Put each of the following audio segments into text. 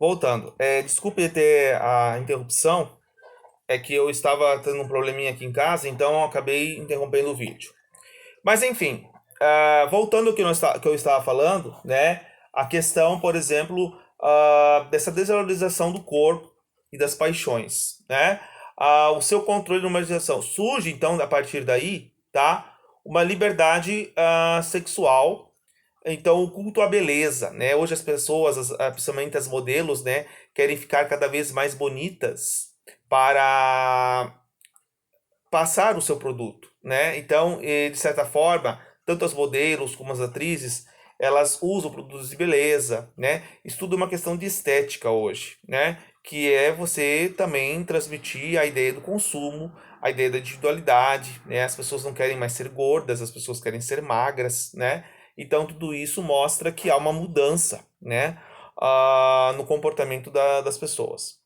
Voltando. Desculpe ter a interrupção, é que eu estava tendo um probleminha aqui em casa, então eu acabei interrompendo o vídeo. Mas enfim, voltando ao que eu estava falando, né? A questão, por exemplo, dessa desvalorização do corpo e das paixões, né? O seu controle de humanização. Surge, então, a partir daí, tá? Uma liberdade sexual, então, o culto à beleza, né? Hoje as pessoas, principalmente as modelos, né, querem ficar cada vez mais bonitas para passar o seu produto, né? Então, de certa forma, tanto as modelos como as atrizes, elas usam produtos de beleza, né? Isso tudo é uma questão de estética hoje, né? Que é você também transmitir a ideia do consumo, a ideia da individualidade, né? As pessoas não querem mais ser gordas, as pessoas querem ser magras, né? Então, tudo isso mostra que há uma mudança, né? No comportamento das pessoas.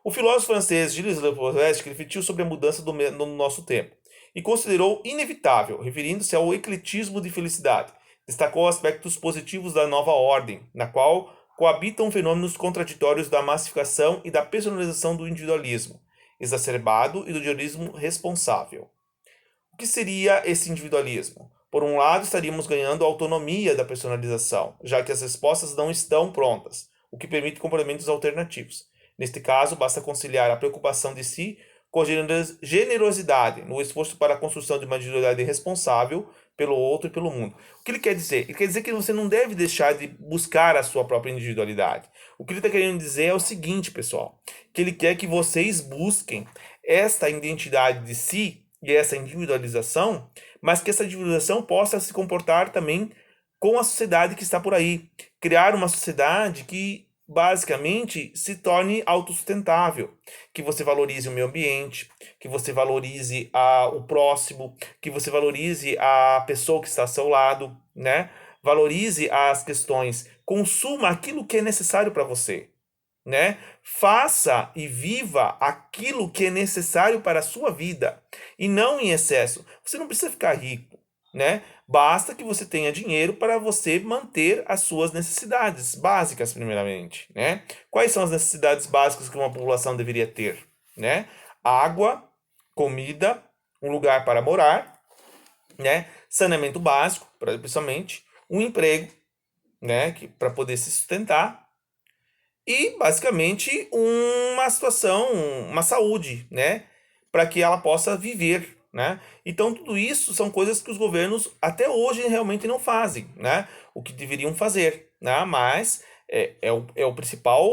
O filósofo francês Gilles Leopold refletiu sobre a mudança no nosso tempo e considerou inevitável, referindo-se ao ecletismo de felicidade. Destacou aspectos positivos da nova ordem, na qual coabitam fenômenos contraditórios da massificação e da personalização do individualismo exacerbado e do individualismo responsável. O que seria esse individualismo? Por um lado, estaríamos ganhando a autonomia da personalização, já que as respostas não estão prontas, o que permite comportamentos alternativos. Neste caso, basta conciliar a preocupação de si com a generosidade, no esforço para a construção de uma individualidade responsável pelo outro e pelo mundo. O que ele quer dizer? Ele quer dizer que você não deve deixar de buscar a sua própria individualidade. O que ele está querendo dizer é o seguinte, pessoal, que ele quer que vocês busquem esta identidade de si e essa individualização, mas que essa individualização possa se comportar também com a sociedade que está por aí. Criar uma sociedade que basicamente se torne autossustentável, que você valorize o meio ambiente, que você valorize o próximo, que você valorize a pessoa que está ao seu lado, né? Valorize as questões, consuma aquilo que é necessário para você, né? Faça e viva aquilo que é necessário para a sua vida e não em excesso. Você não precisa ficar rico, né? Basta que você tenha dinheiro para você manter as suas necessidades básicas, primeiramente, né? Quais são as necessidades básicas que uma população deveria ter, né? Água, comida, um lugar para morar, né? Saneamento básico, principalmente, um emprego, né? Para poder se sustentar e basicamente uma situação, uma saúde, né, para que ela possa viver, né? Então tudo isso são coisas que os governos até hoje realmente não fazem, né? O que deveriam fazer, né? Mas é o principal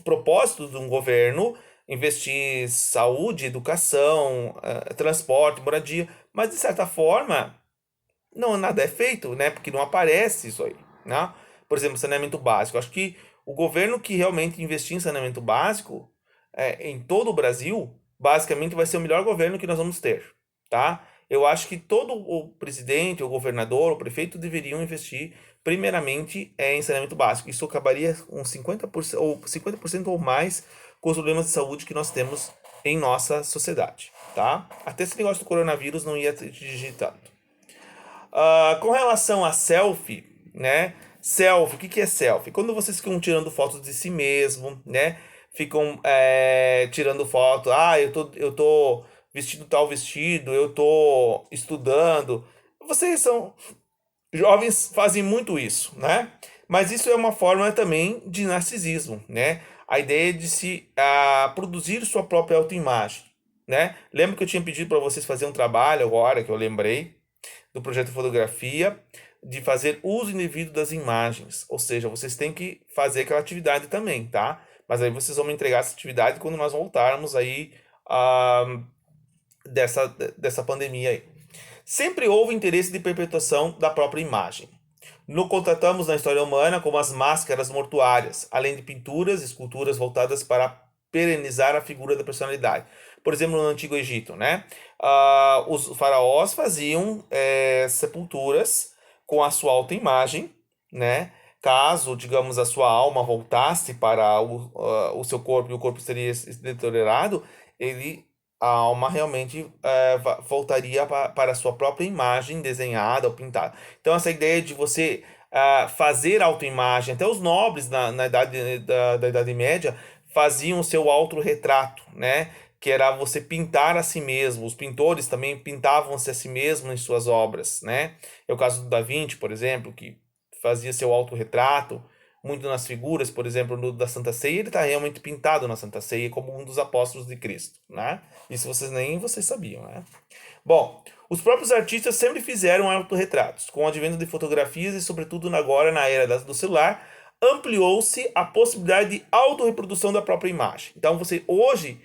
propósito de um governo investir em saúde, educação, transporte, moradia, mas de certa forma não, nada é feito, né? Porque não aparece isso aí, né? Por exemplo, saneamento básico. Acho que o governo que realmente investir em saneamento básico em todo o Brasil, basicamente vai ser o melhor governo que nós vamos ter, tá? Eu acho que todo o presidente, o governador, o prefeito deveriam investir primeiramente em saneamento básico. Isso acabaria com 50% ou mais com os problemas de saúde que nós temos em nossa sociedade, tá? Até esse negócio do coronavírus não ia atingir tanto. Com relação a selfie, né? Selfie, o que que é selfie? Quando vocês ficam tirando fotos de si mesmo, né? Ficam tirando foto, eu tô vestindo tal vestido, eu tô estudando. Vocês são jovens, fazem muito isso, né? Mas isso é uma forma também de narcisismo, né? A ideia de se produzir sua própria autoimagem, né? Lembra que eu tinha pedido para vocês fazer um trabalho agora, que eu lembrei, do projeto fotografia, de fazer uso indevido das imagens. Ou seja, vocês têm que fazer aquela atividade também, tá? Mas aí vocês vão me entregar essa atividade quando nós voltarmos aí ah, dessa, dessa pandemia aí. Sempre houve interesse de perpetuação da própria imagem. No contratamos na história humana como as máscaras mortuárias, além de pinturas e esculturas voltadas para perenizar a figura da personalidade. Por exemplo, no Antigo Egito, né? Os faraós faziam sepulturas com a sua autoimagem, né? Caso, digamos, a sua alma voltasse para o seu corpo e o corpo seria deteriorado, ele a alma realmente voltaria para a sua própria imagem desenhada ou pintada. Então, essa ideia de você fazer autoimagem. Até os nobres na idade da Idade Média faziam o seu autorretrato, né? Que era você pintar a si mesmo. Os pintores também pintavam-se a si mesmo em suas obras, né? É o caso do Da Vinci, por exemplo, que fazia seu autorretrato, muito nas figuras, por exemplo, no da Santa Ceia, ele está realmente pintado na Santa Ceia como um dos apóstolos de Cristo, né? Isso vocês sabiam, né? Bom, os próprios artistas sempre fizeram autorretratos. Com o advento de fotografias e, sobretudo, agora na era do celular, ampliou-se a possibilidade de autorreprodução da própria imagem. Então, você hoje,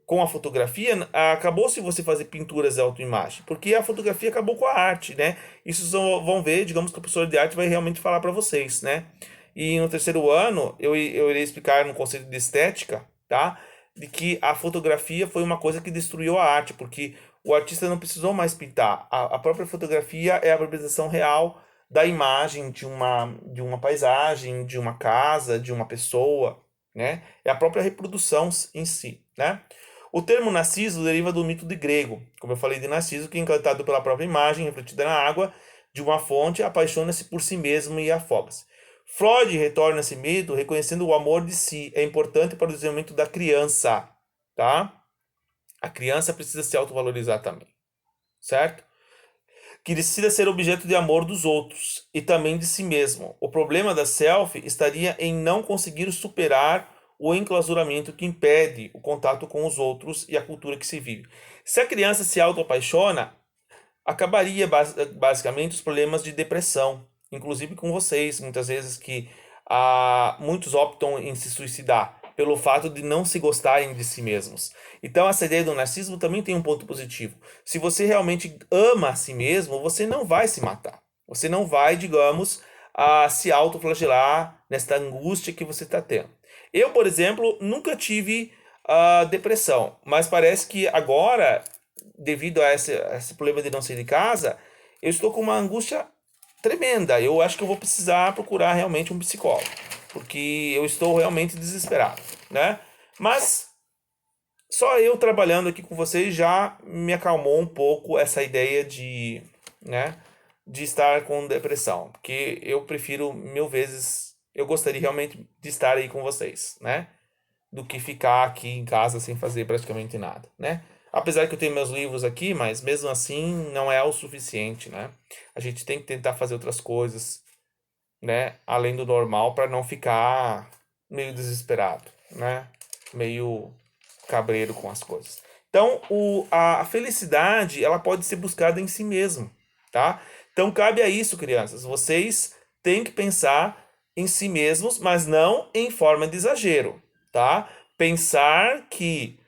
com a fotografia, acabou-se você fazer pinturas de autoimagem, porque a fotografia acabou com a arte, né? Isso vão ver, digamos que o professor de arte vai realmente falar para vocês, né? E no terceiro ano, eu irei explicar no conceito de estética, tá? De que a fotografia foi uma coisa que destruiu a arte, porque o artista não precisou mais pintar. A própria fotografia é a representação real da imagem de uma paisagem, de uma casa, de uma pessoa, né? É a própria reprodução em si, né? O termo Narciso deriva do mito de grego, como eu falei de Narciso, que encantado pela própria imagem refletida na água de uma fonte, apaixona-se por si mesmo e afoga-se. Freud retorna a esse mito reconhecendo o amor de si é importante para o desenvolvimento da criança, tá? A criança precisa se autovalorizar também, certo? Que decida ser objeto de amor dos outros e também de si mesmo. O problema da self estaria em não conseguir superar o enclausuramento que impede o contato com os outros e a cultura que se vive. Se a criança se autoapaixona, acabaria basicamente os problemas de depressão, inclusive com vocês, muitas vezes que muitos optam em se suicidar pelo fato de não se gostarem de si mesmos. Então essa ideia do narcisismo também tem um ponto positivo. Se você realmente ama a si mesmo, você não vai se matar. Você não vai, digamos, se autoflagelar nesta angústia que você está tendo. Eu, por exemplo, nunca tive depressão, mas parece que agora, devido a esse problema de não sair de casa, eu estou com uma angústia tremenda. Eu acho que eu vou precisar procurar realmente um psicólogo, porque eu estou realmente desesperado, né? Mas só eu trabalhando aqui com vocês já me acalmou um pouco essa ideia de, né, de estar com depressão, porque eu prefiro mil vezes, eu gostaria realmente de estar aí com vocês, né? Do que ficar aqui em casa sem fazer praticamente nada, né? Apesar que eu tenho meus livros aqui, mas mesmo assim não é o suficiente, né? A gente tem que tentar fazer outras coisas, né? Além do normal para não ficar meio desesperado, né? Meio cabreiro com as coisas. Então, a felicidade, ela pode ser buscada em si mesmo, tá? Então, cabe a isso, crianças. Vocês têm que pensar em si mesmos, mas não em forma de exagero, tá? Pensar que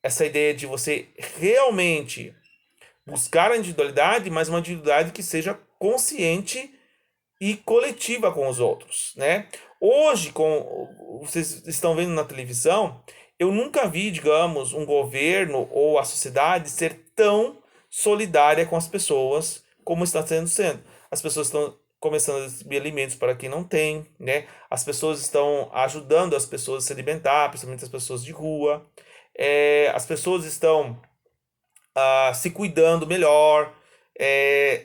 essa ideia de você realmente buscar a individualidade, mas uma individualidade que seja consciente e coletiva com os outros, né? Hoje, vocês estão vendo na televisão, eu nunca vi, digamos, um governo ou a sociedade ser tão solidária com as pessoas como está sendo. As pessoas estão começando a distribuir alimentos para quem não tem, né? As pessoas estão ajudando as pessoas a se alimentar, principalmente as pessoas de rua. As pessoas estão se cuidando melhor,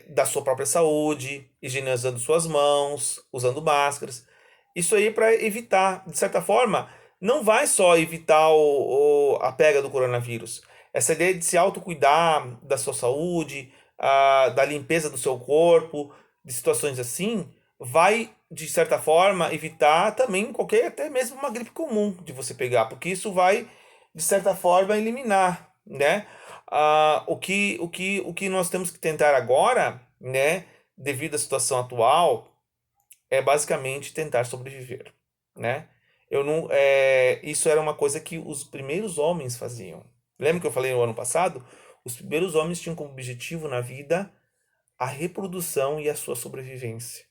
da sua própria saúde, higienizando suas mãos, usando máscaras. Isso aí para evitar, de certa forma, não vai só evitar a pega do coronavírus. Essa ideia de se autocuidar da sua saúde, da limpeza do seu corpo, de situações assim, vai, de certa forma, evitar também qualquer, até mesmo uma gripe comum de você pegar, porque isso vai, de certa forma, eliminar, né? O que nós temos que tentar agora, né, devido à situação atual, é basicamente tentar sobreviver, né? Eu não, isso era uma coisa que os primeiros homens faziam. Lembra que eu falei no ano passado? Os primeiros homens tinham como objetivo na vida a reprodução e a sua sobrevivência.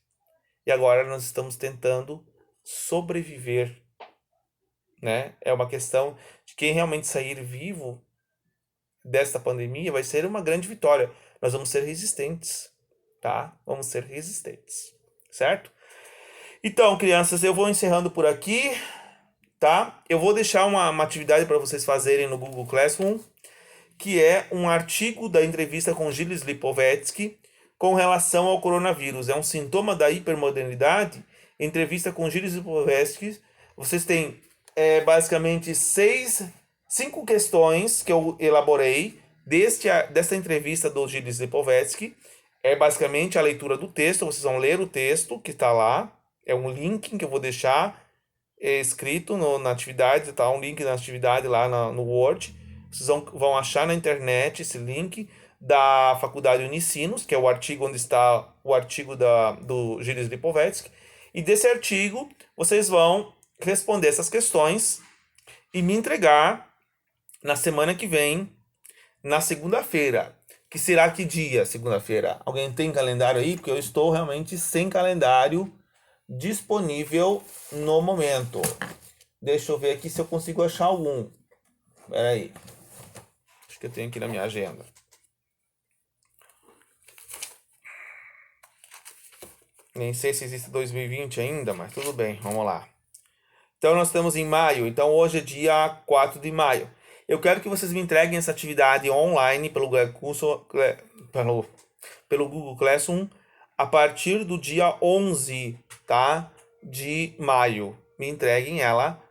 E agora nós estamos tentando sobreviver, né? É uma questão de quem realmente sair vivo desta pandemia vai ser uma grande vitória. Nós vamos ser resistentes, tá? Vamos ser resistentes, certo? Então, crianças, eu vou encerrando por aqui, tá? Eu vou deixar uma atividade para vocês fazerem no Google Classroom, que é um artigo da entrevista com Gilles Lipovetsky, com relação ao coronavírus. É um sintoma da hipermodernidade? Entrevista com Gilles Lipovetsky. Vocês têm basicamente 5 questões que eu elaborei desta entrevista do Gilles Lipovetsky. É basicamente a leitura do texto. Vocês vão ler o texto que está lá. É um link que eu vou deixar escrito na atividade, tá? Um link na atividade lá no Word. Vocês vão achar na internet esse link da Faculdade Unicinos, que é o artigo onde está o artigo do Gilles Lipovetsky. E desse artigo, vocês vão responder essas questões e me entregar na semana que vem, na segunda-feira. Que será que dia, segunda-feira? Alguém tem calendário aí? Porque eu estou realmente sem calendário disponível no momento. Deixa eu ver aqui se eu consigo achar algum. Espera aí. Acho que eu tenho aqui na minha agenda. Nem sei se existe 2020 ainda, mas tudo bem, vamos lá. Então nós estamos em maio, então hoje é dia 4 de maio. Eu quero que vocês me entreguem essa atividade online pelo Google Classroom a partir do dia 11, tá? De maio. Me entreguem ela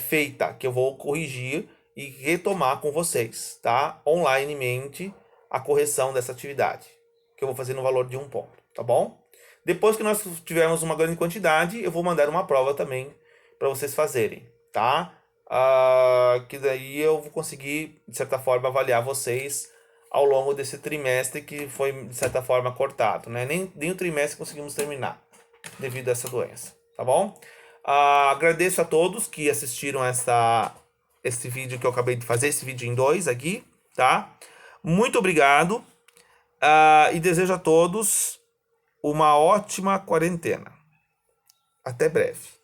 feita, que eu vou corrigir e retomar com vocês, tá? Onlinemente a correção dessa atividade, que eu vou fazer no valor de 1 ponto, tá bom? Depois que nós tivermos uma grande quantidade, eu vou mandar uma prova também para vocês fazerem, tá? Que daí eu vou conseguir, de certa forma, avaliar vocês ao longo desse trimestre que foi, de certa forma, cortado, né? Nem o trimestre conseguimos terminar devido a essa doença, tá bom? Agradeço a todos que assistiram esse vídeo que eu acabei de fazer, esse vídeo em 2 aqui, tá? Muito obrigado e desejo a todos uma ótima quarentena. Até breve.